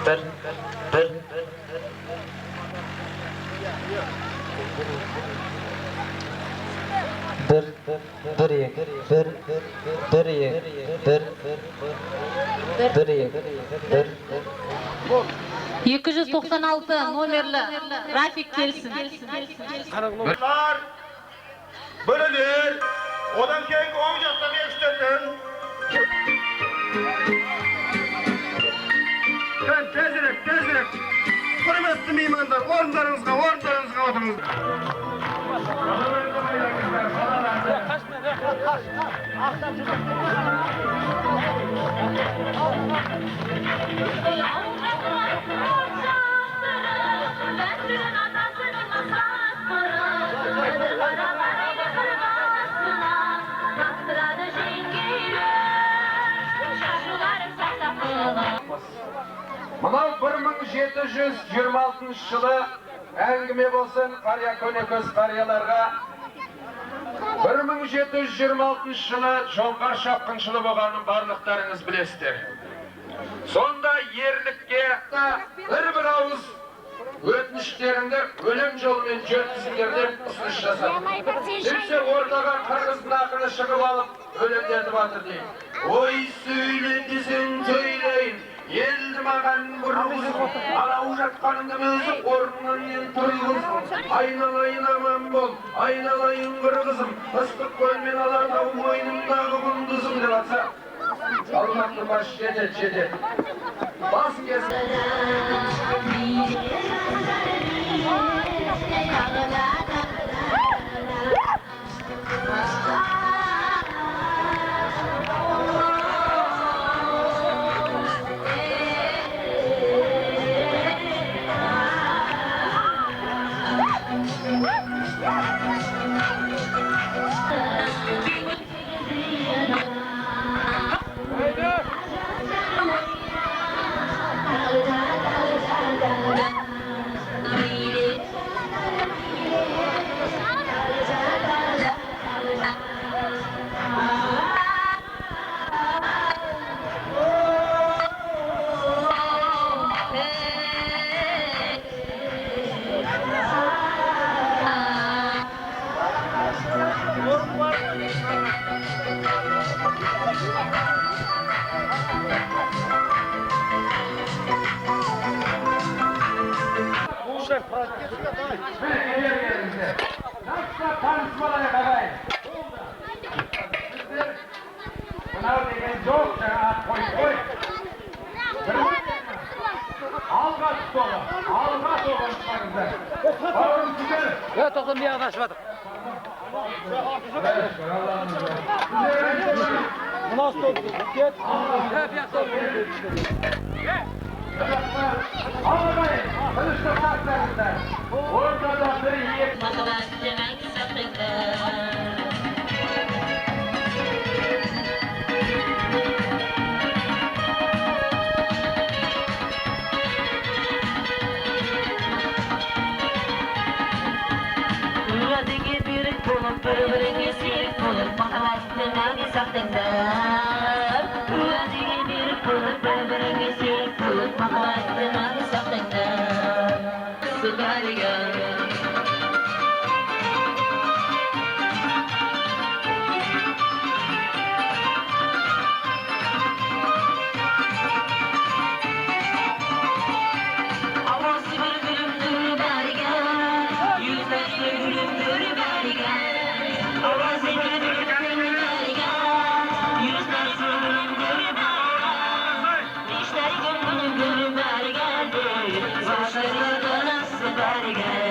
bir, bir. Bir. 296 nomerli Rafik kelsin. Bunlar böyledir. Odan keyingi oң jaktan eshitildin. Tezirek. Hürmetli meymanlar, orunlarınızga oturunuz. Mınау 1726 жылы әңгіме болсын қария көнекөз қарияларға. 1726 жылы жоңғар шапқыншылы болғанын барлықтарыңыз білесіздер. Сонда ерлікке бір ауыз өтініштеріңді өлім жолымен жеткізіңдер деп ұсыныс жасады. Сөйтсе ортаға қырғыздың ақыны шығып алып өлеңдерді батыр дейді. Ой сөйле десең сөйлейін, елді маған бұрғызын, алау жатқаныңды өзі орнынан мен тұрғызын. Айналайын аман бол, айналайын қырғызым, ыстық көлмен алатау мойнымдағы құндызым деп атса, алматы баш жетеді. Бас кесін. To'xtam bir yoqdan ashmadik. Munosib ket. Bu yoqda. Ortada bir yer. Bir-biringe sevip bulup mahabbetini saklayınlar. Özüge bir bulup bir-biringe sevip bulup mahabbetini saklayınlar. Sigariga